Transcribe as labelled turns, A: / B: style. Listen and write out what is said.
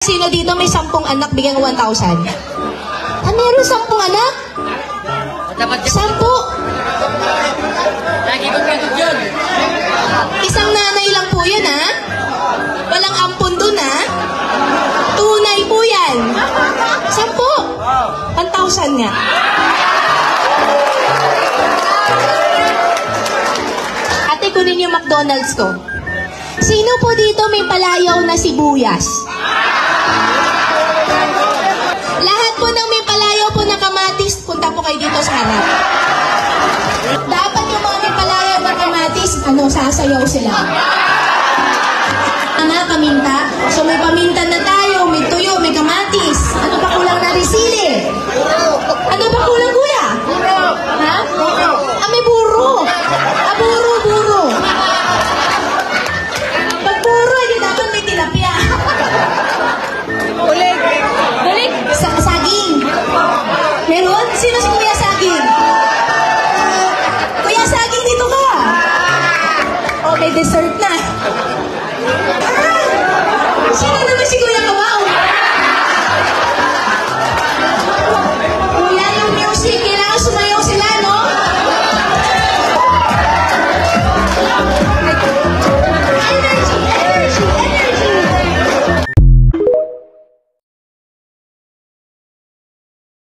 A: Sino dito may 10 anak, bigyan ko 1,000? Ah, meron 10 anak? 10?
B: Lagi ko pagod yun.
A: Isang nanay lang po yan, ha? Walang ampon dun, ha? Tunay po yan. 10? 1,000 nga. Ate, kunin yung McDonald's ko. Sino po dito may palayaw na sibuyas? Lahat po ng may palayaw po na kamatis, punta po kayo dito sa harap. Dapat yung mga may palayaw na kamatis, sasayaw sila. Paminta. So may paminta na tayo.